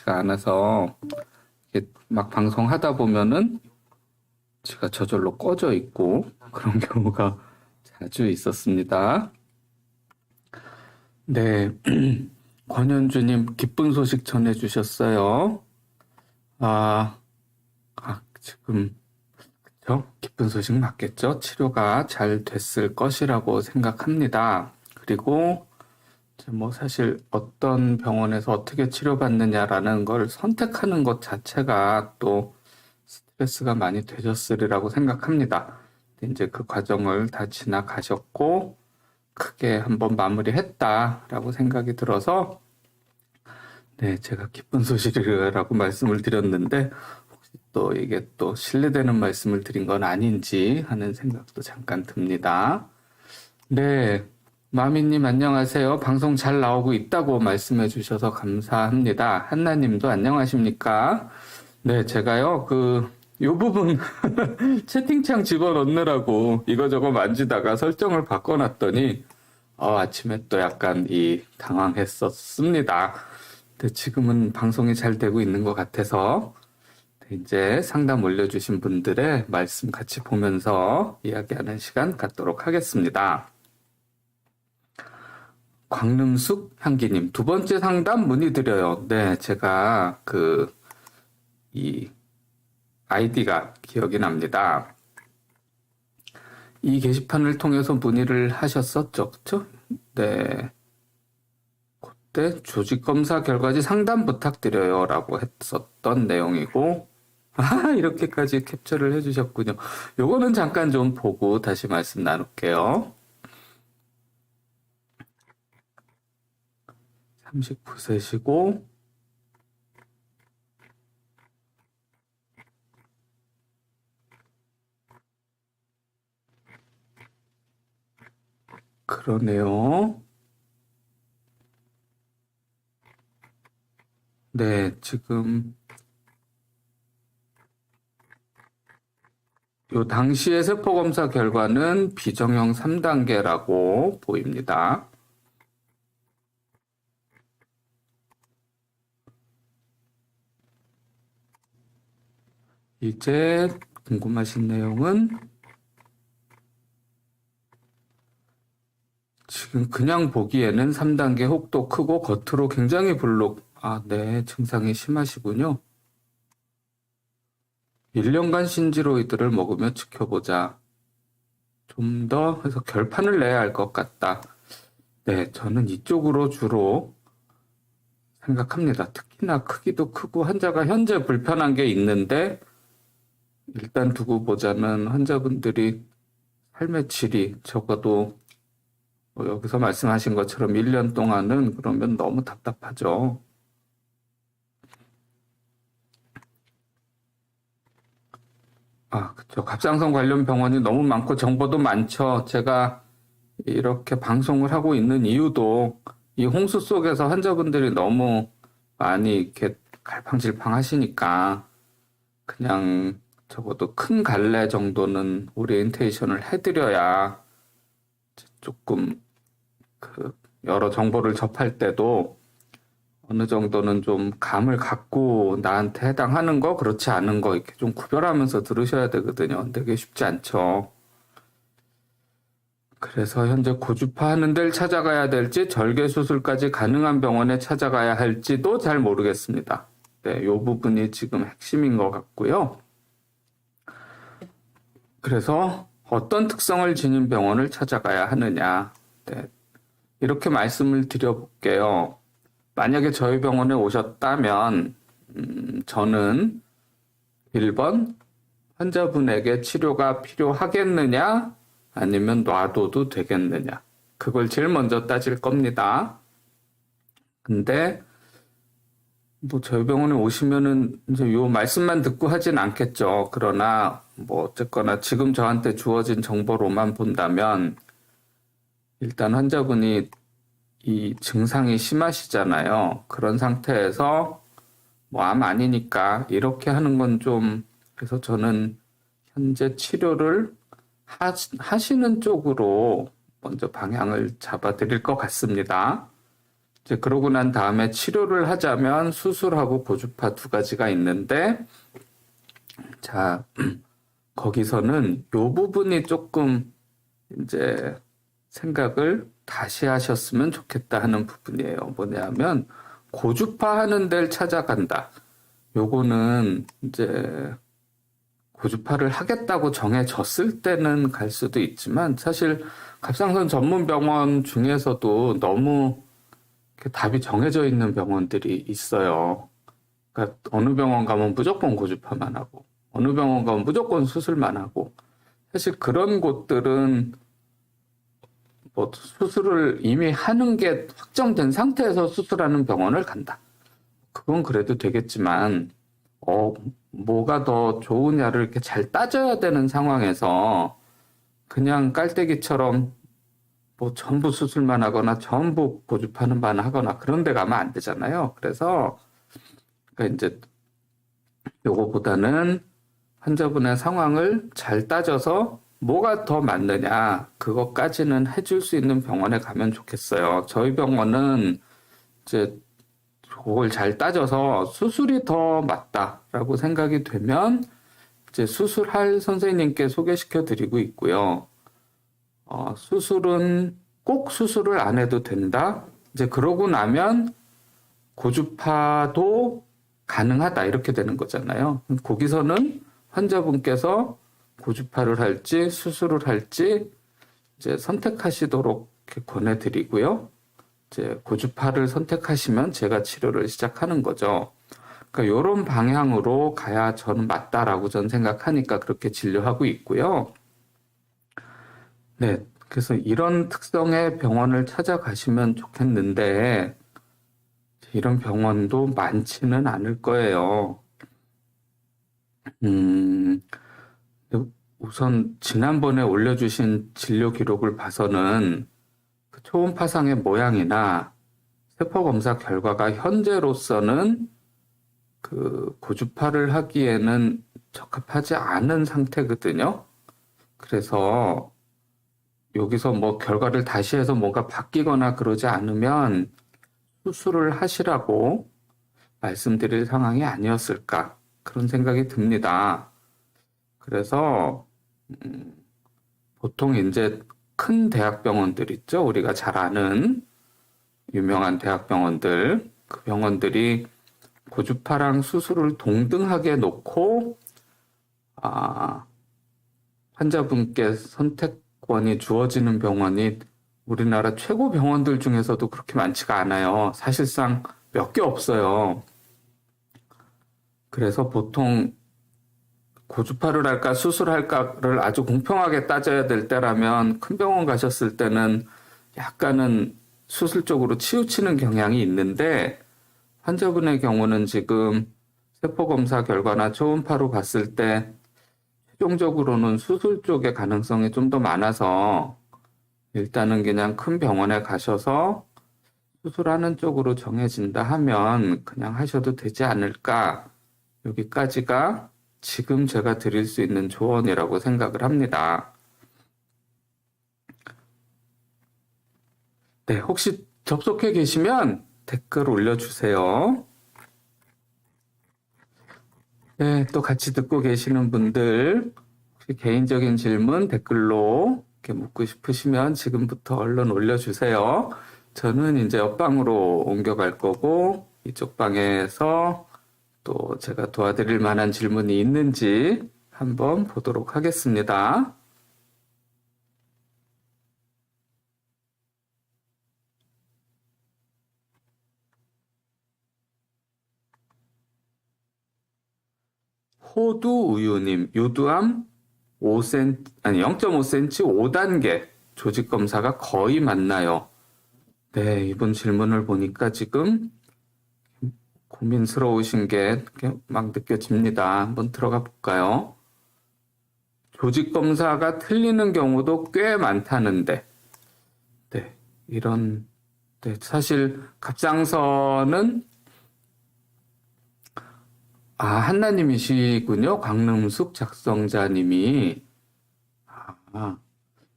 많지가 않아서 이렇게 막 방송하다 보면은 제가 저절로 꺼져 있고 그런 경우가 자주 있었습니다. 네, 권현주님 기쁜 소식 전해주셨어요. 아, 지금 그죠? 기쁜 소식 맞겠죠? 치료가 잘 됐을 것이라고 생각합니다. 그리고 이제 뭐 사실 어떤 병원에서 어떻게 치료받느냐라는 걸 선택하는 것 자체가 또 스트레스가 많이 되셨으리라고 생각합니다. 이제 그 과정을 다 지나가셨고 크게 한번 마무리했다라고 생각이 들어서 네, 제가 기쁜 소식이라고 말씀을 드렸는데 혹시 또 이게 또 신뢰되는 말씀을 드린 건 아닌지 하는 생각도 잠깐 듭니다. 네, 마미님 안녕하세요. 방송 잘 나오고 있다고 말씀해 주셔서 감사합니다. 한나님도 안녕하십니까? 네, 제가요, 요 부분 채팅창 집어넣느라고 이거저거 만지다가 설정을 바꿔놨더니 아침에 또 약간 당황했었습니다. 근데 지금은 방송이 잘 되고 있는 것 같아서 이제 상담 올려주신 분들의 말씀 같이 보면서 이야기하는 시간 갖도록 하겠습니다. 광릉숙 향기님, 두 번째 상담 문의드려요. 네, 제가 이 아이디가 기억이 납니다. 이 게시판을 통해서 문의를 하셨었죠, 그쵸? 네. 그때 조직검사 결과지 상담 부탁드려요 라고 했었던 내용이고, 이렇게까지 캡처를 해주셨군요. 요거는 잠깐 좀 보고 다시 말씀 나눌게요. 39세시고, 그러네요. 네, 지금 요 당시의 세포검사 결과는 비정형 3단계라고 보입니다. 이제 궁금하신 내용은 지금 그냥 보기에는 3단계 혹도 크고 겉으로 굉장히 네, 증상이 심하시군요. 1년간 신지로이드를 먹으며 지켜보자. 좀 더 해서 결판을 내야 할 것 같다. 네, 저는 이쪽으로 주로 생각합니다. 특히나 크기도 크고 환자가 현재 불편한 게 있는데 일단 두고 보자면 환자분들이 삶의 질이 적어도 여기서 말씀하신 것처럼 1년 동안은 그러면 너무 답답하죠. 그쵸. 갑상선 관련 병원이 너무 많고 정보도 많죠. 제가 이렇게 방송을 하고 있는 이유도 이 홍수 속에서 환자분들이 너무 많이 이렇게 갈팡질팡 하시니까 그냥 적어도 큰 갈래 정도는 오리엔테이션을 해드려야 조금 여러 정보를 접할 때도 어느 정도는 좀 감을 갖고 나한테 해당하는 거, 그렇지 않은 거 이렇게 좀 구별하면서 들으셔야 되거든요. 되게 쉽지 않죠. 그래서 현재 고주파하는 데를 찾아가야 될지 절개 수술까지 가능한 병원에 찾아가야 할지도 잘 모르겠습니다. 네, 요 부분이 지금 핵심인 것 같고요. 그래서 어떤 특성을 지닌 병원을 찾아가야 하느냐. 네, 이렇게 말씀을 드려볼게요. 만약에 저희 병원에 오셨다면 저는 1번 환자분에게 치료가 필요하겠느냐 아니면 놔둬도 되겠느냐 그걸 제일 먼저 따질 겁니다. 근데 뭐 저희 병원에 오시면은 이제 요 말씀만 듣고 하진 않겠죠. 그러나 뭐 어쨌거나 지금 저한테 주어진 정보로만 본다면 일단 환자분이 이 증상이 심하시잖아요. 그런 상태에서 뭐 암 아니니까 이렇게 하는 건 좀, 그래서 저는 현재 치료를 하시는 쪽으로 먼저 방향을 잡아 드릴 것 같습니다. 이제 그러고 난 다음에 치료를 하자면 수술하고 고주파 두 가지가 있는데, 자, 거기서는 요 부분이 조금 이제 생각을 다시 하셨으면 좋겠다 하는 부분이에요. 뭐냐면, 고주파 하는 데를 찾아간다. 요거는 이제 고주파를 하겠다고 정해졌을 때는 갈 수도 있지만, 사실 갑상선 전문 병원 중에서도 너무 답이 정해져 있는 병원들이 있어요. 그러니까 어느 병원 가면 무조건 고주파만 하고, 어느 병원 가면 무조건 수술만 하고, 사실 그런 곳들은 뭐 수술을 이미 하는 게 확정된 상태에서 수술하는 병원을 간다. 그건 그래도 되겠지만, 뭐가 더 좋으냐를 이렇게 잘 따져야 되는 상황에서 그냥 깔때기처럼 뭐 전부 수술만 하거나 전부 고주파는만 하거나 그런 데 가면 안 되잖아요. 그래서 그러니까 이제 요거보다는 환자분의 상황을 잘 따져서 뭐가 더 맞느냐 그것까지는 해줄 수 있는 병원에 가면 좋겠어요. 저희 병원은 이제 그걸 잘 따져서 수술이 더 맞다라고 생각이 되면 이제 수술할 선생님께 소개시켜 드리고 있고요. 수술은 꼭 수술을 안 해도 된다. 이제 그러고 나면 고주파도 가능하다 이렇게 되는 거잖아요. 거기서는 환자분께서 고주파를 할지 수술을 할지 이제 선택하시도록 이렇게 권해드리고요. 이제 고주파를 선택하시면 제가 치료를 시작하는 거죠. 그러니까 이런 방향으로 가야 저는 맞다라고 저는 생각하니까 그렇게 진료하고 있고요. 네, 그래서 이런 특성의 병원을 찾아가시면 좋겠는데 이런 병원도 많지는 않을 거예요. 우선 지난번에 올려주신 진료 기록을 봐서는 그 초음파상의 모양이나 세포 검사 결과가 현재로서는 그 고주파를 하기에는 적합하지 않은 상태거든요. 그래서 여기서 뭐 결과를 다시 해서 뭔가 바뀌거나 그러지 않으면 수술을 하시라고 말씀드릴 상황이 아니었을까 그런 생각이 듭니다. 그래서 보통 이제 큰 대학병원들 있죠. 우리가 잘 아는 유명한 대학병원들 그 병원들이 고주파랑 수술을 동등하게 놓고 환자분께 선택권이 주어지는 병원이 우리나라 최고 병원들 중에서도 그렇게 많지가 않아요. 사실상 몇 개 없어요. 그래서 보통 고주파를 할까 수술할까를 아주 공평하게 따져야 될 때라면 큰 병원 가셨을 때는 약간은 수술 쪽으로 치우치는 경향이 있는데 환자분의 경우는 지금 세포검사 결과나 초음파로 봤을 때 최종적으로는 수술 쪽의 가능성이 좀 더 많아서 일단은 그냥 큰 병원에 가셔서 수술하는 쪽으로 정해진다 하면 그냥 하셔도 되지 않을까. 여기까지가 지금 제가 드릴 수 있는 조언이라고 생각을 합니다. 네, 혹시 접속해 계시면 댓글 올려주세요. 네, 또 같이 듣고 계시는 분들 혹시 개인적인 질문 댓글로 이렇게 묻고 싶으시면 지금부터 얼른 올려주세요. 저는 이제 옆방으로 옮겨갈 거고 이쪽 방에서 또 제가 도와드릴 만한 질문이 있는지 한번 보도록 하겠습니다. 호두우유님, 유두암 5cm, 아니 0.5cm 5단계 조직 검사가 거의 맞나요? 네, 이분 질문을 보니까 지금 고민스러우신 게 막 느껴집니다. 한번 들어가 볼까요? 조직 검사가 틀리는 경우도 꽤 많다는데, 네, 네, 사실 갑상선은 한나님이시군요. 강릉숙 작성자님이.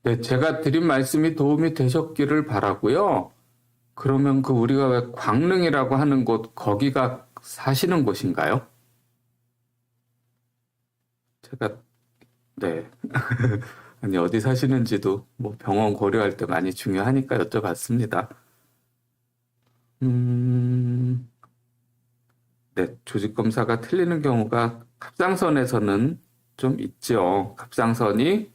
네, 제가 드린 말씀이 도움이 되셨기를 바라고요. 그러면 그 우리가 왜 광릉이라고 하는 곳, 거기가 사시는 곳인가요? 제가, 네. 아니, 어디 사시는지도 뭐 병원 고려할 때 많이 중요하니까 여쭤봤습니다. 음, 네. 조직검사가 틀리는 경우가 갑상선에서는 좀 있죠. 갑상선이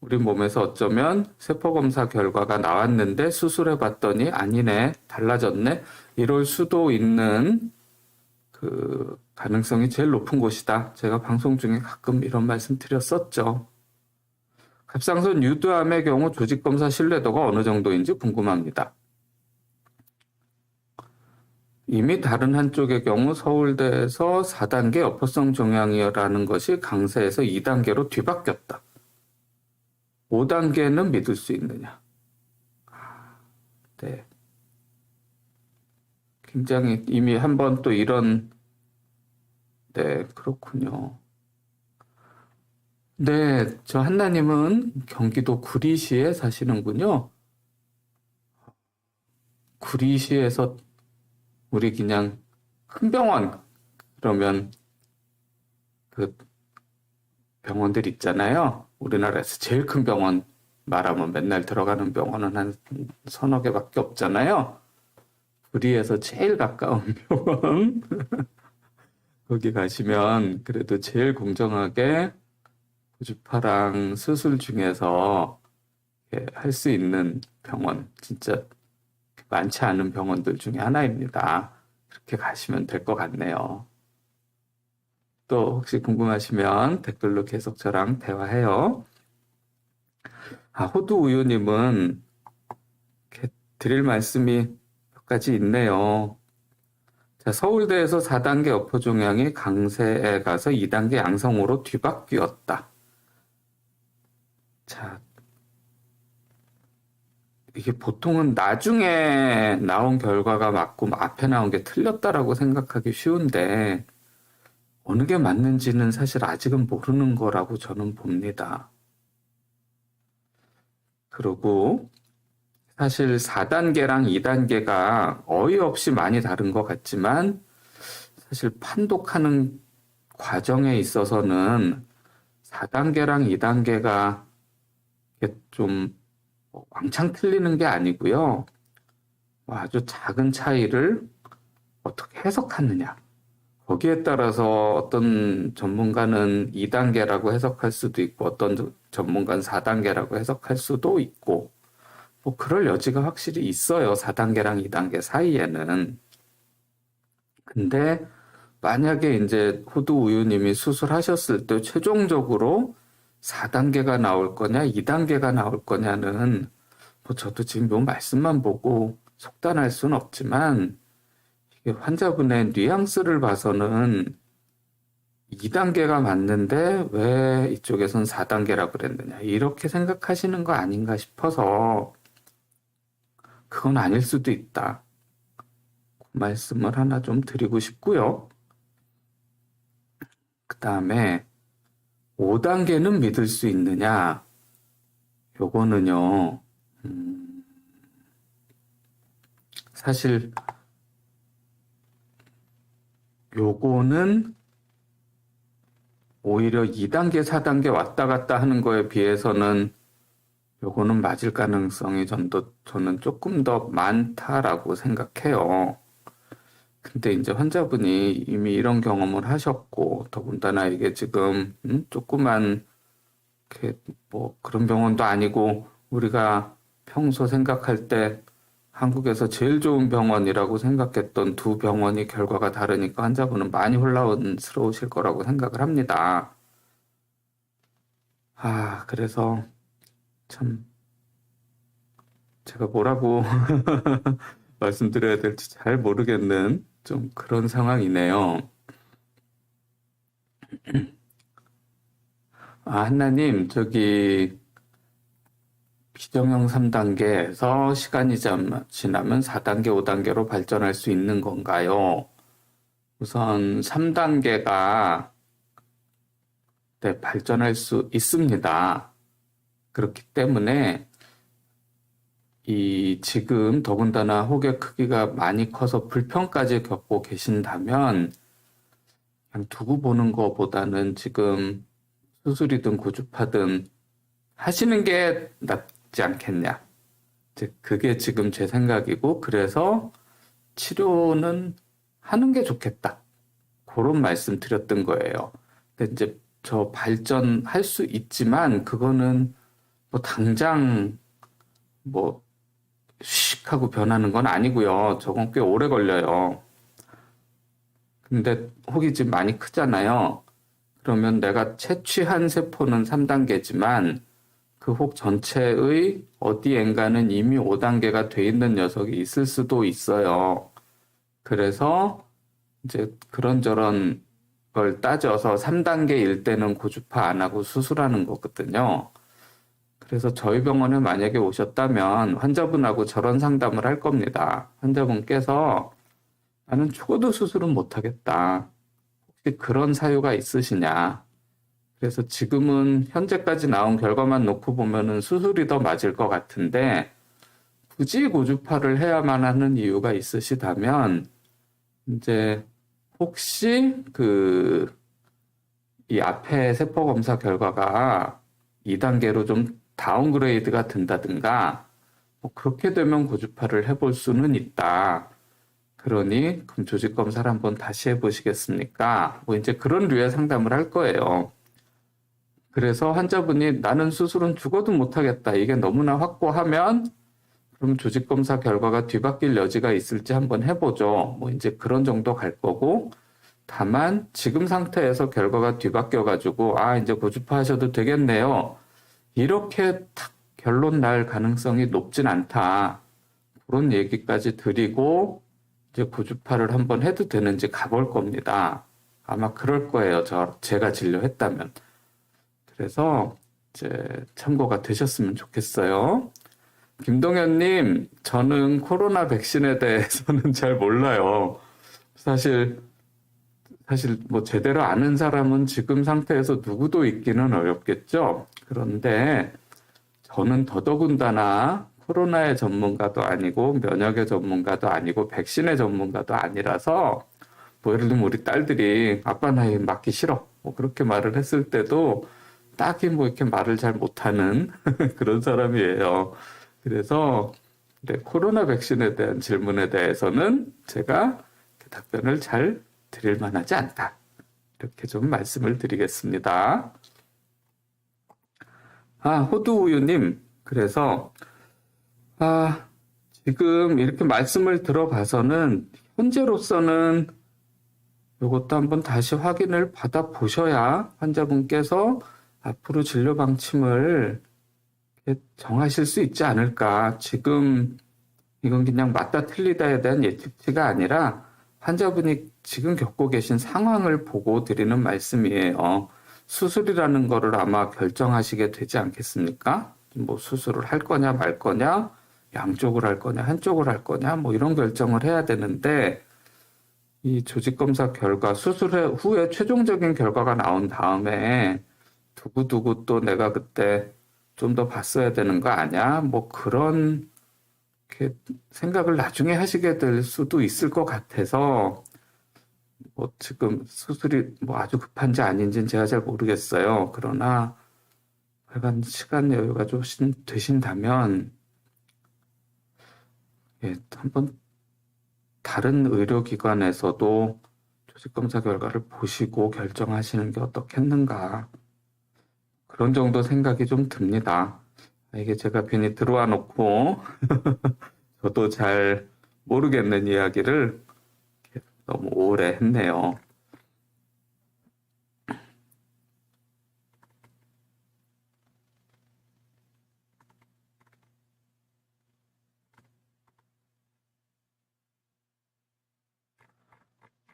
우리 몸에서 어쩌면 세포검사 결과가 나왔는데 수술해 봤더니 아니네, 달라졌네, 이럴 수도 있는 그 가능성이 제일 높은 곳이다. 제가 방송 중에 가끔 이런 말씀 드렸었죠. 갑상선 유두암의 경우 조직검사 신뢰도가 어느 정도인지 궁금합니다. 이미 다른 한쪽의 경우 서울대에서 4단계 여포성 종양이라는 것이 강세에서 2단계로 뒤바뀌었다. 5단계는 믿을 수 있느냐? 네. 굉장히 이미 한번 또 이런, 네, 그렇군요. 네, 저 한나님은 경기도 구리시에 사시는군요. 구리시에서 우리 그냥 큰 병원, 그러면 그 병원들 있잖아요. 우리나라에서 제일 큰 병원 말하면 맨날 들어가는 병원은 한 서너 개밖에 없잖아요. 구리에서 제일 가까운 병원, 거기 가시면 그래도 제일 공정하게 고주파랑 수술 중에서 할 수 있는 병원, 진짜 많지 않은 병원들 중에 하나입니다. 그렇게 가시면 될 것 같네요. 또 혹시 궁금하시면 댓글로 계속 저랑 대화해요. 호두 우유님은 이렇게 드릴 말씀이 몇 가지 있네요. 자, 서울대에서 4단계 여포종양이 강세에 가서 2단계 양성으로 뒤바뀌었다. 자, 이게 보통은 나중에 나온 결과가 맞고 앞에 나온 게 틀렸다라고 생각하기 쉬운데 어느 게 맞는지는 사실 아직은 모르는 거라고 저는 봅니다. 그리고 사실 4단계랑 2단계가 어이없이 많이 다른 것 같지만 사실 판독하는 과정에 있어서는 4단계랑 2단계가 좀 왕창 틀리는 게 아니고요. 아주 작은 차이를 어떻게 해석하느냐. 거기에 따라서 어떤 전문가는 2단계라고 해석할 수도 있고 어떤 전문가는 4단계라고 해석할 수도 있고 뭐 그럴 여지가 확실히 있어요. 4단계랑 2단계 사이에는. 근데 만약에 이제 호두 우유님이 수술하셨을 때 최종적으로 4단계가 나올 거냐, 2단계가 나올 거냐는 뭐 저도 지금 요 말씀만 보고 속단할 수는 없지만 이게 환자분의 뉘앙스를 봐서는 2단계가 맞는데 왜 이쪽에선 4단계라고 그랬느냐 이렇게 생각하시는 거 아닌가 싶어서 그건 아닐 수도 있다. 그 말씀을 하나 좀 드리고 싶고요. 그 다음에 5단계는 믿을 수 있느냐? 요거는요, 사실 요거는 오히려 2단계, 4단계 왔다 갔다 하는 거에 비해서는 요거는 맞을 가능성이 저는 조금 더 많다라고 생각해요. 근데 이제 환자분이 이미 이런 경험을 하셨고, 더군다나 이게 지금, 조그만, 이렇게 뭐 그런 병원도 아니고, 우리가 평소 생각할 때 한국에서 제일 좋은 병원이라고 생각했던 두 병원이 결과가 다르니까 환자분은 많이 혼란스러우실 거라고 생각을 합니다. 그래서 참, 제가 뭐라고 말씀드려야 될지 잘 모르겠는 좀 그런 상황이네요. 한나님, 저기, 비정형 3단계에서 시간이 지나면 4단계, 5단계로 발전할 수 있는 건가요? 우선 3단계가 네, 발전할 수 있습니다. 그렇기 때문에 이 지금 더군다나 혹의 크기가 많이 커서 불편까지 겪고 계신다면 그냥 두고 보는 것보다는 지금 수술이든 고주파든 하시는 게 낫지 않겠냐. 이제 그게 지금 제 생각이고, 그래서 치료는 하는 게 좋겠다. 그런 말씀 드렸던 거예요. 근데 이제 저 발전할 수 있지만, 그거는 뭐 당장 뭐 씩 하고 변하는 건 아니고요. 저건 꽤 오래 걸려요. 근데 혹이 지금 많이 크잖아요. 그러면 내가 채취한 세포는 3단계지만 그 혹 전체의 어디엔가는 이미 5단계가 돼 있는 녀석이 있을 수도 있어요. 그래서 이제 그런저런 걸 따져서 3단계일 때는 고주파 안 하고 수술하는 거거든요. 그래서 저희 병원에 만약에 오셨다면 환자분하고 저런 상담을 할 겁니다. 환자분께서 나는 죽어도 수술은 못하겠다. 혹시 그런 사유가 있으시냐? 그래서 지금은 현재까지 나온 결과만 놓고 보면은 수술이 더 맞을 것 같은데 굳이 고주파를 해야만 하는 이유가 있으시다면 이제 혹시 이 앞에 세포 검사 결과가 2단계로 좀 다운그레이드가 된다든가 뭐 그렇게 되면 고주파를 해볼 수는 있다. 그러니 그럼 조직 검사를 한번 다시 해보시겠습니까? 뭐 이제 그런 류의 상담을 할 거예요. 그래서 환자분이 나는 수술은 죽어도 못하겠다. 이게 너무나 확고하면 그럼 조직 검사 결과가 뒤바뀔 여지가 있을지 한번 해보죠. 뭐 이제 그런 정도 갈 거고 다만 지금 상태에서 결과가 뒤바뀌어 가지고 아 이제 고주파 하셔도 되겠네요. 이렇게 탁 결론 날 가능성이 높진 않다. 그런 얘기까지 드리고 이제 고주파를 한번 해도 되는지 가볼 겁니다. 아마 그럴 거예요. 제가 진료했다면. 그래서 이제 참고가 되셨으면 좋겠어요. 김동현님, 저는 코로나 백신에 대해서는 잘 몰라요. 사실 뭐 제대로 아는 사람은 지금 상태에서 누구도 있기는 어렵겠죠. 그런데 저는 더더군다나 코로나의 전문가도 아니고 면역의 전문가도 아니고 백신의 전문가도 아니라서 뭐 예를 들면 우리 딸들이 아빠 나 이거 맞기 싫어 뭐 그렇게 말을 했을 때도 딱히 뭐 이렇게 말을 잘 못하는 그런 사람이에요. 그래서 네, 코로나 백신에 대한 질문에 대해서는 제가 답변을 잘 드릴 만하지 않다. 이렇게 좀 말씀을 드리겠습니다. 호두우유님. 그래서, 지금 이렇게 말씀을 들어봐서는 현재로서는 이것도 한번 다시 확인을 받아 보셔야 환자분께서 앞으로 진료 방침을 정하실 수 있지 않을까. 지금 이건 그냥 맞다 틀리다에 대한 예측치가 아니라 환자분이 지금 겪고 계신 상황을 보고 드리는 말씀이에요. 수술이라는 거를 아마 결정하시게 되지 않겠습니까? 뭐 수술을 할 거냐 말 거냐, 양쪽을 할 거냐 한쪽을 할 거냐 뭐 이런 결정을 해야 되는데 이 조직검사 결과 수술 후에 최종적인 결과가 나온 다음에 두고두고 또 내가 그때 좀 더 봤어야 되는 거 아니야? 뭐 그런 이렇게 생각을 나중에 하시게 될 수도 있을 것 같아서 뭐 지금 수술이 뭐 아주 급한지 아닌지는 제가 잘 모르겠어요. 그러나 약간 시간 여유가 좀 되신다면 한번 다른 의료기관에서도 조직검사 결과를 보시고 결정하시는 게 어떻겠는가 그런 정도 생각이 좀 듭니다. 이게 제가 괜히 들어와 놓고 저도 잘 모르겠는 이야기를 너무 오래 했네요.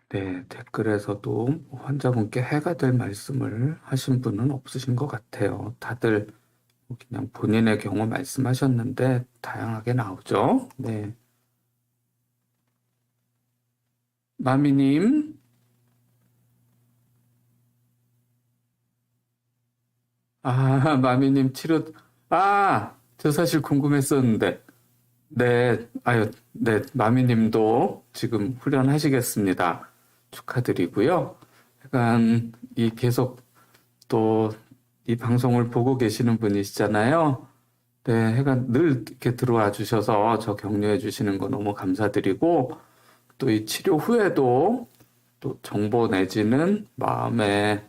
네, 댓글에서도 환자분께 해가 될 말씀을 하신 분은 없으신 것 같아요. 다들 그냥 본인의 경우 말씀하셨는데 다양하게 나오죠. 네. 마미님, 마미님 저 사실 궁금했었는데, 네, 아유, 네, 마미님도 지금 훈련하시겠습니다. 축하드리고요. 약간 이 계속 또 이 방송을 보고 계시는 분이시잖아요. 네, 약간 늘 이렇게 들어와 주셔서 저 격려해 주시는 거 너무 감사드리고 또 이 치료 후에도 또 정보 내지는 마음의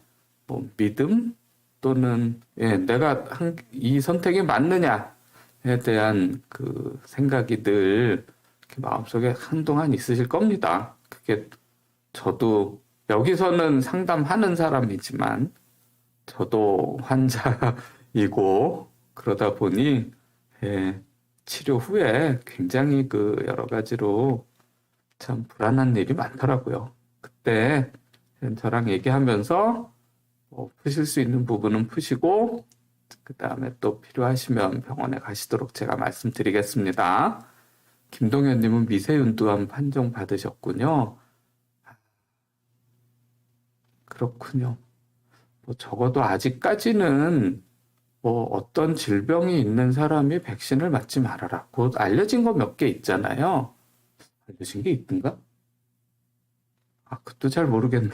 뭐 믿음 또는 예, 내가 이 선택이 맞느냐에 대한 그 생각이 늘 이렇게 마음속에 한동안 있으실 겁니다. 그게 저도 여기서는 상담하는 사람이지만 저도 환자이고 그러다 보니 예, 치료 후에 굉장히 그 여러 가지로 참 불안한 일이 많더라고요. 그때 저랑 얘기하면서 푸실 수 있는 부분은 푸시고 그 다음에 또 필요하시면 병원에 가시도록 제가 말씀드리겠습니다. 김동현님은 미세윤두암 판정 받으셨군요. 그렇군요. 뭐 적어도 아직까지는 뭐 어떤 질병이 있는 사람이 백신을 맞지 말아라. 곧 알려진 거 몇 개 있잖아요. 알려진 게 있던가? 아, 그것도 잘 모르겠네.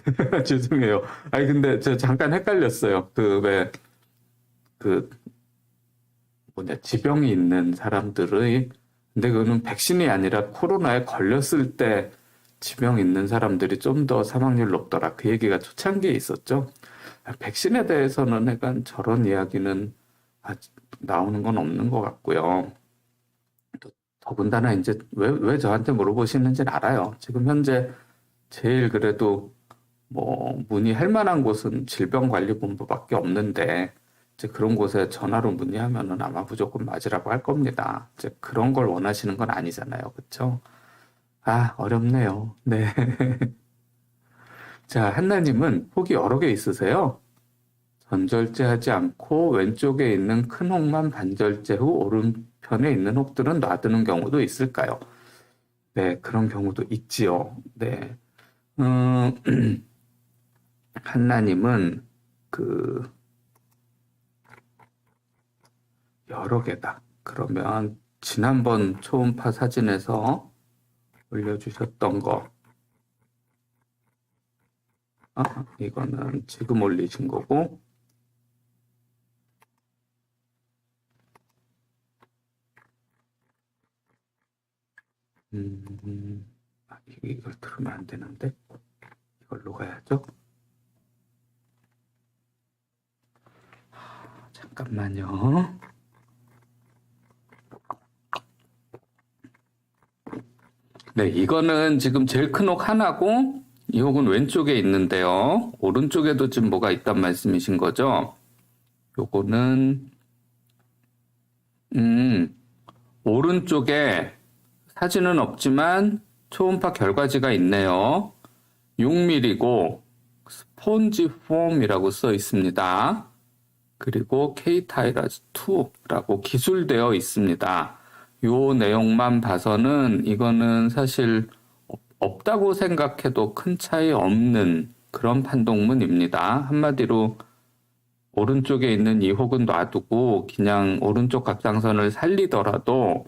죄송해요. 아니, 근데 저 잠깐 헷갈렸어요. 그, 뭐냐, 지병이 있는 사람들의, 근데 그거는 백신이 아니라 코로나에 걸렸을 때 지병 있는 사람들이 좀 더 사망률 높더라. 그 얘기가 초창기에 있었죠. 백신에 대해서는 약간 저런 이야기는 나오는 건 없는 것 같고요. 더군다나 이제 왜 저한테 물어보시는지는 알아요. 지금 현재 제일 그래도 뭐 문의할 만한 곳은 질병관리본부밖에 없는데 이제 그런 곳에 전화로 문의하면은 아마 무조건 맞으라고 할 겁니다. 이제 그런 걸 원하시는 건 아니잖아요. 그렇죠? 아, 어렵네요. 네. 자, 한나님은 혹이 여러 개 있으세요? 전절제하지 않고 왼쪽에 있는 큰 혹만 반절제 후 오른편에 있는 혹들은 놔두는 경우도 있을까요? 네, 그런 경우도 있지요. 네. 음, 한나님은 그 여러 개다. 그러면 지난번 초음파 사진에서 올려주셨던 거, 이거는 지금 올리신 거고, 이걸 들으면 안 되는데 이걸로 가야죠. 잠깐만요. 네, 이거는 지금 제일 큰 혹 하나고 이 혹은 왼쪽에 있는데요. 오른쪽에도 지금 뭐가 있단 말씀이신 거죠? 요거는 오른쪽에 사진은 없지만 초음파 결과지가 있네요. 6mm고 스폰지 폼이라고 써 있습니다. 그리고 K-타이라즈 2라고 기술되어 있습니다. 요 내용만 봐서는 이거는 사실 없다고 생각해도 큰 차이 없는 그런 판독문입니다. 한마디로 오른쪽에 있는 이 혹은 놔두고 그냥 오른쪽 갑상선을 살리더라도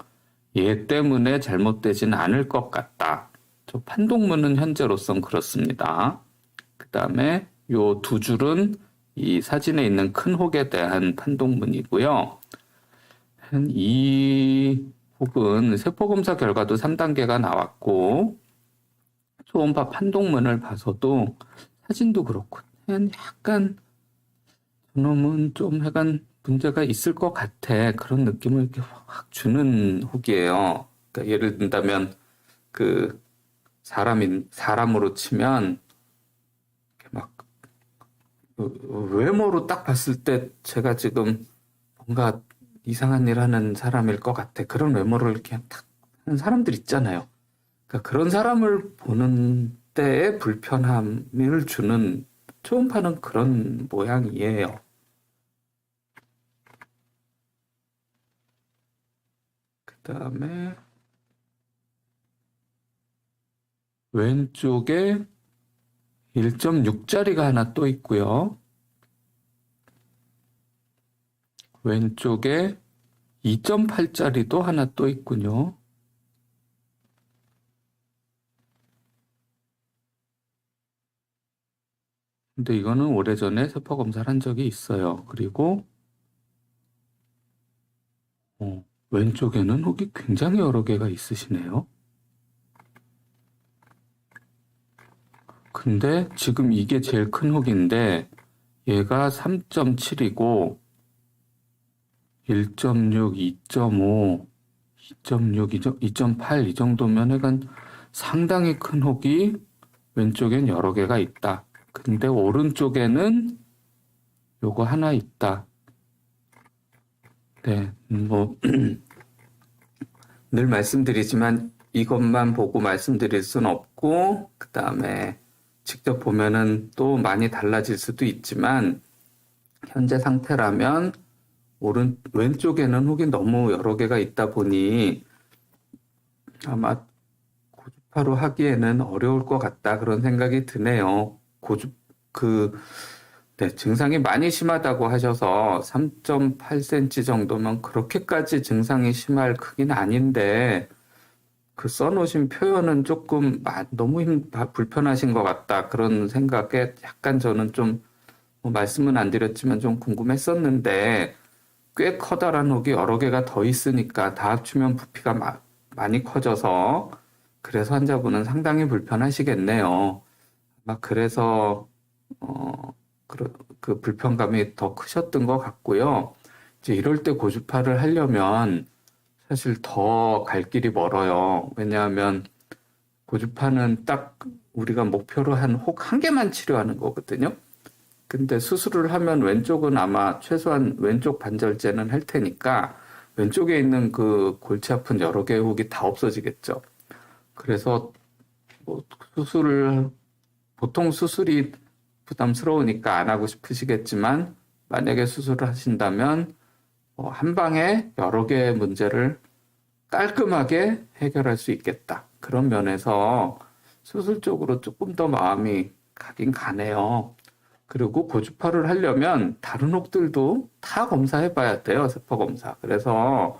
얘 때문에 잘못되진 않을 것 같다. 저 판독문은 현재로선 그렇습니다. 그 다음에 요 두 줄은 이 사진에 있는 큰 혹에 대한 판독문이고요. 이 혹은 세포검사 결과도 3단계가 나왔고 초음파 판독문을 봐서도 사진도 그렇고 약간 저놈은 좀 약간 문제가 있을 것 같아. 그런 느낌을 이렇게 확 주는 혹이에요. 그러니까 예를 든다면 그 사람으로 치면 막 외모로 딱 봤을 때 제가 지금 뭔가 이상한 일 하는 사람일 것 같아. 그런 외모를 이렇게 딱 하는 사람들 있잖아요. 그러니까 그런 사람을 보는 때에 불편함을 주는 초음파는 그런 모양이에요. 그 다음에 왼쪽에 1.6짜리가 하나 또 있고요. 왼쪽에 2.8짜리도 하나 또 있군요. 근데 이거는 오래전에 세포 검사를 한 적이 있어요. 그리고 왼쪽에는 혹이 굉장히 여러 개가 있으시네요. 근데 지금 이게 제일 큰 혹인데 얘가 3.7이고 1.6, 2.5, 2.6, 2.8 이 정도면 약간 상당히 큰 혹이 왼쪽엔 여러 개가 있다. 근데 오른쪽에는 요거 하나 있다. 네, 늘 말씀드리지만 이것만 보고 말씀드릴 순 없고, 그 다음에 직접 보면은 또 많이 달라질 수도 있지만, 현재 상태라면 왼쪽에는 혹이 너무 여러 개가 있다 보니 아마 고주파로 하기에는 어려울 것 같다 그런 생각이 드네요. 네, 증상이 많이 심하다고 하셔서 3.8cm 정도면 그렇게까지 증상이 심할 크긴 아닌데 그 써놓으신 표현은 조금 너무 불편하신 것 같다 그런 생각에 약간 저는 좀 말씀은 안 드렸지만 좀 궁금했었는데 꽤 커다란 혹이 여러 개가 더 있으니까 다 합치면 부피가 많이 커져서 그래서 환자분은 상당히 불편하시겠네요. 그래서 그 불편감이 더 크셨던 것 같고요. 이제 이럴 때 고주파를 하려면 사실 더 갈 길이 멀어요. 왜냐하면 고주파는 딱 우리가 목표로 한 혹 한 개만 치료하는 거거든요. 근데 수술을 하면 왼쪽은 아마 최소한 왼쪽 반절제는 할 테니까 왼쪽에 있는 그 골치 아픈 여러 개의 혹이 다 없어지겠죠. 그래서 뭐 보통 수술이 부담스러우니까 안 하고 싶으시겠지만 만약에 수술을 하신다면 한 방에 여러 개의 문제를 깔끔하게 해결할 수 있겠다. 그런 면에서 수술 쪽으로 조금 더 마음이 가긴 가네요. 그리고 고주파를 하려면 다른 혹들도 다 검사해 봐야 돼요. 세포 검사. 그래서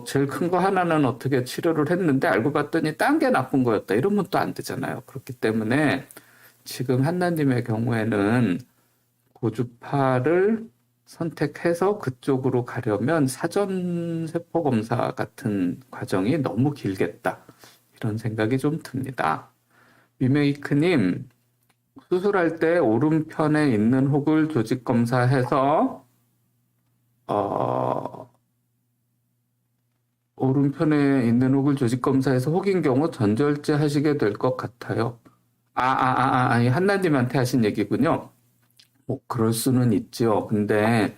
제일 큰 거 하나는 어떻게 치료를 했는데 알고 봤더니 딴 게 나쁜 거였다. 이러면 또 안 되잖아요. 그렇기 때문에 지금 한나님의 경우에는 고주파를 선택해서 그쪽으로 가려면 사전 세포 검사 같은 과정이 너무 길겠다. 이런 생각이 좀 듭니다. 위메이크님, 수술할 때 오른편에 있는 혹을 조직 검사해서 오른편에 있는 혹을 조직 검사해서 혹인 경우 전절제 하시게 될 것 같아요. 아니, 한나님한테 하신 얘기군요. 그럴 수는 있죠. 근데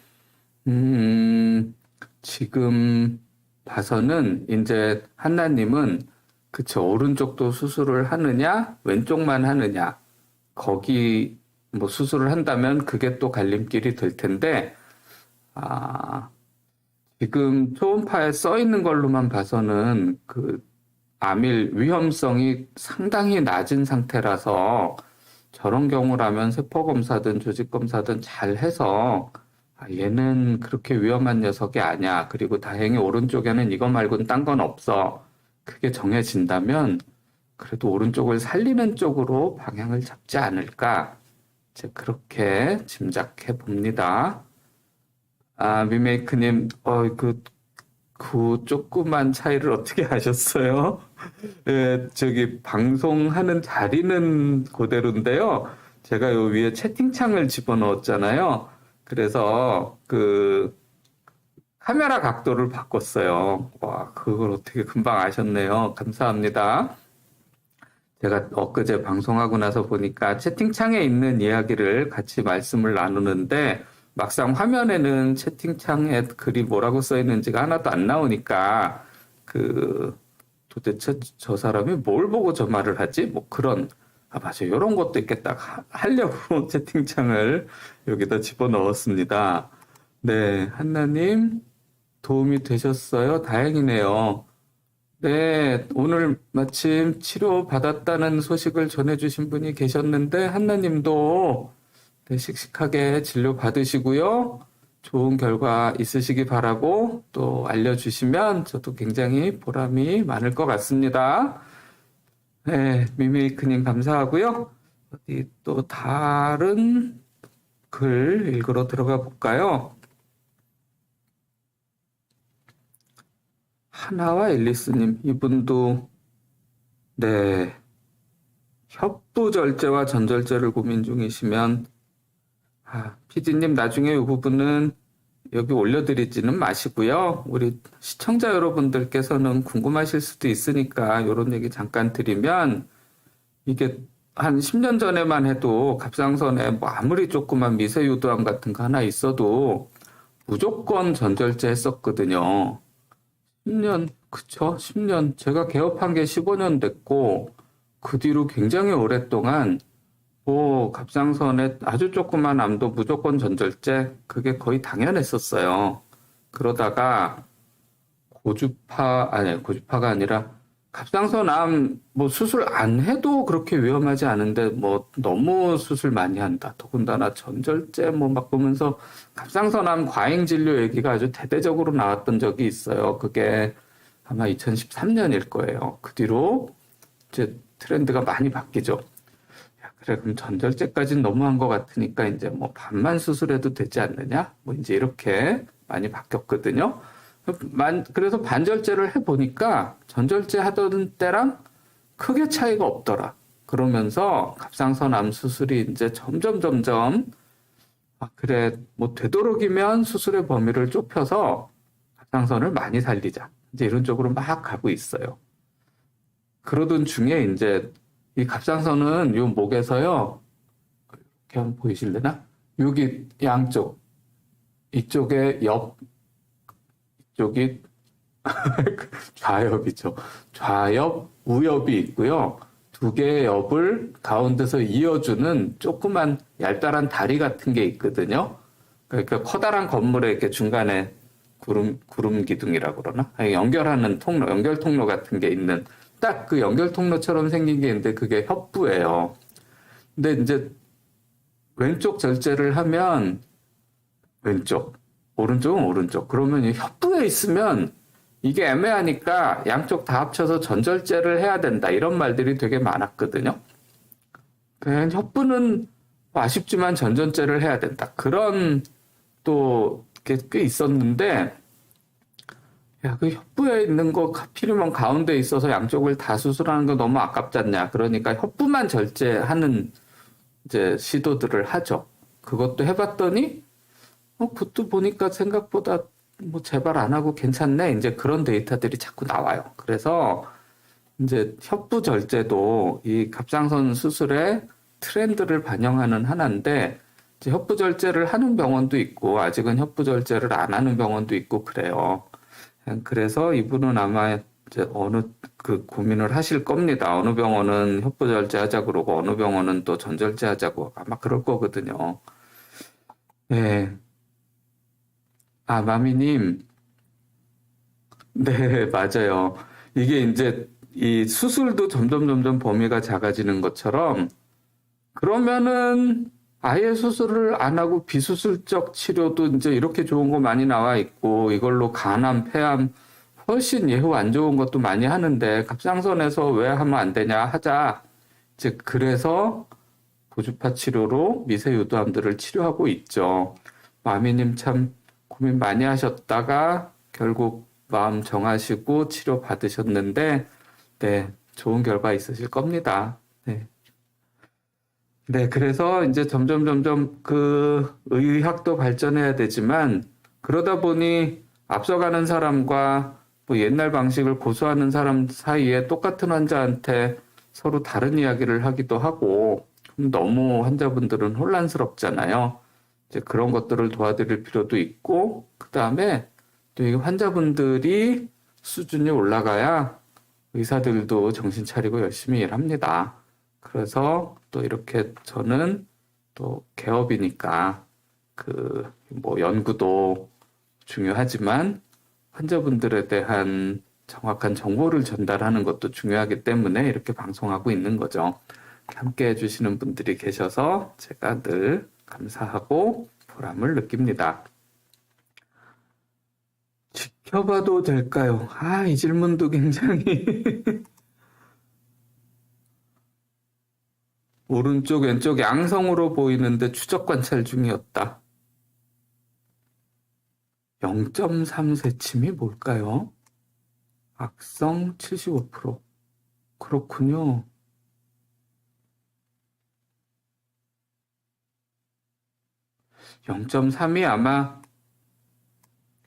지금 봐서는 이제 한나님은 그쵸, 오른쪽도 수술을 하느냐, 왼쪽만 하느냐, 거기 뭐 수술을 한다면 그게 또 갈림길이 될 텐데, 지금 초음파에 써 있는 걸로만 봐서는 그 암일 위험성이 상당히 낮은 상태라서 저런 경우라면 세포 검사든 조직 검사든 잘 해서 얘는 그렇게 위험한 녀석이 아니야. 그리고 다행히 오른쪽에는 이거 말고는 딴 건 없어. 그게 정해진다면 그래도 오른쪽을 살리는 쪽으로 방향을 잡지 않을까. 이제 그렇게 짐작해 봅니다. 미메이크님, 그 조그만 차이를 어떻게 하셨어요? 예, 저기 방송하는 자리는 그대로인데요. 제가 요 위에 채팅창을 집어넣었잖아요. 그래서 그 카메라 각도를 바꿨어요. 와, 그걸 어떻게 금방 아셨네요. 감사합니다. 제가 엊그제 방송하고 나서 보니까 채팅창에 있는 이야기를 같이 말씀을 나누는데 막상 화면에는 채팅창에 글이 뭐라고 써 있는지가 하나도 안 나오니까 도대체 저 사람이 뭘 보고 저 말을 하지? 뭐 그런 맞아 이런 것도 있겠다 하려고 채팅창을 여기다 집어넣었습니다. 네, 한나님 도움이 되셨어요? 다행이네요. 네, 오늘 마침 치료 받았다는 소식을 전해주신 분이 계셨는데 한나님도 네, 씩씩하게 진료 받으시고요. 좋은 결과 있으시기 바라고 또 알려주시면 저도 굉장히 보람이 많을 것 같습니다. 네, 미메이크님 감사하고요. 어디 또 다른 글 읽으러 들어가 볼까요? 하나와 앨리스님, 이분도, 네, 협부절제와 전절제를 고민 중이시면, PD님 나중에 이 부분은 여기 올려드리지는 마시고요. 우리 시청자 여러분들께서는 궁금하실 수도 있으니까 이런 얘기 잠깐 드리면, 이게 한 10년 전에만 해도 갑상선에 뭐 아무리 조그만 미세유도암 같은 거 하나 있어도 무조건 전절제 했었거든요. 10년, 그쵸? 10년. 제가 개업한 게 15년 됐고, 그 뒤로 굉장히 오랫동안, 뭐, 갑상선에 아주 조그만 암도 무조건 전절제, 그게 거의 당연했었어요. 그러다가, 고주파가 아니라, 갑상선 암, 뭐, 수술 안 해도 그렇게 위험하지 않은데, 뭐, 너무 수술 많이 한다. 더군다나 전절제, 뭐, 막 보면서, 갑상선 암 과잉 진료 얘기가 아주 대대적으로 나왔던 적이 있어요. 그게 아마 2013년일 거예요. 그 뒤로, 이제 트렌드가 많이 바뀌죠. 야, 그래, 그럼 전절제까지는 너무한 것 같으니까, 이제 뭐, 반만 수술해도 되지 않느냐? 뭐, 이제 이렇게 많이 바뀌었거든요. 그래서 반절제를 해보니까 전절제 하던 때랑 크게 차이가 없더라. 그러면서 갑상선 암 수술이 이제 점점, 그래, 뭐 되도록이면 수술의 범위를 좁혀서 갑상선을 많이 살리자. 이제 이런 쪽으로 막 가고 있어요. 그러던 중에 이제 이 갑상선은 요 목에서요, 이렇게 한번 보이실래나? 여기 양쪽, 이쪽에 이쪽이 좌엽이죠. 좌엽, 우엽이 있고요. 두 개의 옆을 가운데서 이어주는 조그만 얄짤한 다리 같은 게 있거든요. 그러니까 커다란 건물에 이렇게 중간에 구름 기둥이라고 그러나? 연결하는 통로, 연결 통로 같은 게 있는 딱 그 연결 통로처럼 생긴 게 있는데 그게 협부예요. 근데 이제 왼쪽 절제를 하면 왼쪽, 오른쪽은 오른쪽. 그러면 이 협부에 있으면 이게 애매하니까 양쪽 다 합쳐서 전절제를 해야 된다. 이런 말들이 되게 많았거든요. 그냥 협부는 아쉽지만 전절제를 해야 된다. 그런 또 꽤 있었는데, 야, 그 협부에 있는 거 하필이면 가운데 있어서 양쪽을 다 수술하는 거 너무 아깝지 않냐. 그러니까 협부만 절제하는 이제 시도들을 하죠. 그것도 해봤더니, 그것도 보니까 생각보다 뭐 재발 안 하고 괜찮네. 이제 그런 데이터들이 자꾸 나와요. 그래서 이제 협부 절제도 이 갑상선 수술의 트렌드를 반영하는 하나인데, 이제 협부 절제를 하는 병원도 있고, 아직은 협부 절제를 안 하는 병원도 있고, 그래요. 그래서 이분은 아마 이제 고민을 하실 겁니다. 어느 병원은 협부 절제 하자 그러고, 어느 병원은 또 전절제 하자고 아마 그럴 거거든요. 네. 마미님. 네, 맞아요. 이게 이제 이 수술도 점점 범위가 작아지는 것처럼 그러면은 아예 수술을 안 하고 비수술적 치료도 이제 이렇게 좋은 거 많이 나와 있고 이걸로 간암, 폐암 훨씬 예후 안 좋은 것도 많이 하는데 갑상선에서 왜 하면 안 되냐 하자. 이제 그래서 고주파 치료로 미세유도암들을 치료하고 있죠. 마미님 참 고민 많이 하셨다가 결국 마음 정하시고 치료 받으셨는데, 네, 좋은 결과 있으실 겁니다. 네. 네, 그래서 이제 점점 그 의학도 발전해야 되지만, 그러다 보니 앞서가는 사람과 뭐 옛날 방식을 고수하는 사람 사이에 똑같은 환자한테 서로 다른 이야기를 하기도 하고, 너무 환자분들은 혼란스럽잖아요. 이제 그런 것들을 도와드릴 필요도 있고, 그 다음에 또 이 환자분들이 수준이 올라가야 의사들도 정신 차리고 열심히 일합니다. 그래서 또 이렇게 저는 또 개업이니까 그 뭐 연구도 중요하지만 환자분들에 대한 정확한 정보를 전달하는 것도 중요하기 때문에 이렇게 방송하고 있는 거죠. 함께 해주시는 분들이 계셔서 제가 늘 감사하고 보람을 느낍니다. 지켜봐도 될까요? 이 질문도 굉장히 오른쪽, 왼쪽 양성으로 보이는데 추적 관찰 중이었다. 0.3 세침이 뭘까요? 악성 75%. 그렇군요. 0.3이 아마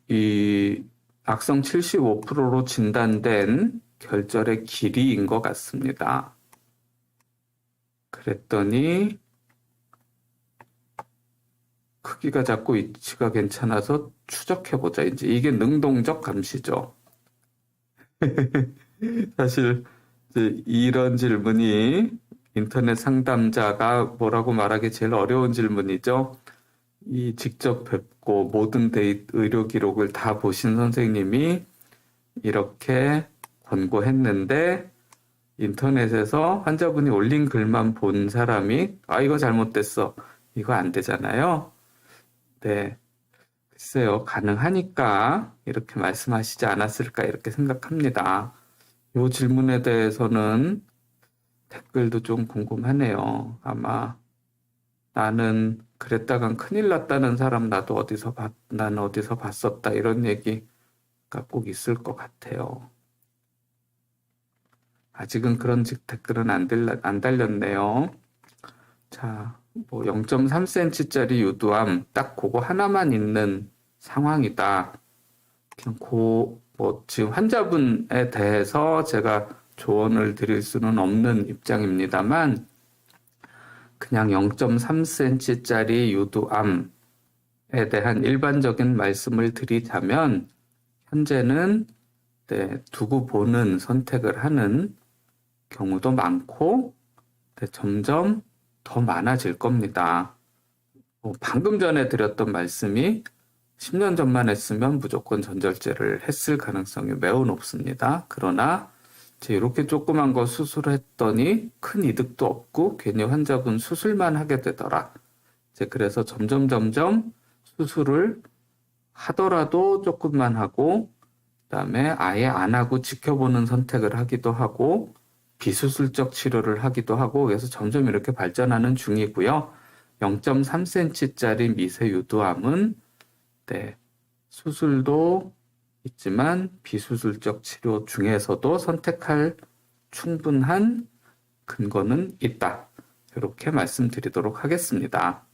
이 악성 75%로 진단된 결절의 길이인 것 같습니다. 그랬더니 크기가 작고 위치가 괜찮아서 추적해보자. 이제 이게 능동적 감시죠. 사실 이제 이런 질문이 인터넷 상담자가 뭐라고 말하기 제일 어려운 질문이죠. 이 직접 뵙고 모든 의료 기록을 다 보신 선생님이 이렇게 권고했는데 인터넷에서 환자분이 올린 글만 본 사람이 이거 잘못됐어. 이거 안 되잖아요. 네. 글쎄요. 가능하니까 이렇게 말씀하시지 않았을까 이렇게 생각합니다. 이 질문에 대해서는 댓글도 좀 궁금하네요. 아마 나는 그랬다간 큰일 났다는 사람 나는 어디서 봤었다 이런 얘기가 꼭 있을 것 같아요. 아직은 그런 댓글은 안 달렸네요. 자, 뭐 0.3cm짜리 유두암 딱 그거 하나만 있는 상황이다. 그냥 뭐 지금 환자분에 대해서 제가 조언을 드릴 수는 없는 입장입니다만 그냥 0.3cm짜리 유두암에 대한 일반적인 말씀을 드리자면 현재는 두고 보는 선택을 하는 경우도 많고 점점 더 많아질 겁니다. 방금 전에 드렸던 말씀이 10년 전만 했으면 무조건 전절제를 했을 가능성이 매우 높습니다. 그러나 이렇게 조그만 거 수술했더니 큰 이득도 없고 괜히 환자분 수술만 하게 되더라. 그래서 점점 수술을 하더라도 조금만 하고 그다음에 아예 안 하고 지켜보는 선택을 하기도 하고 비수술적 치료를 하기도 하고 그래서 점점 이렇게 발전하는 중이고요. 0.3cm짜리 미세 유두암은 수술도 있지만 비수술적 치료 중에서도 선택할 충분한 근거는 있다. 이렇게 말씀드리도록 하겠습니다.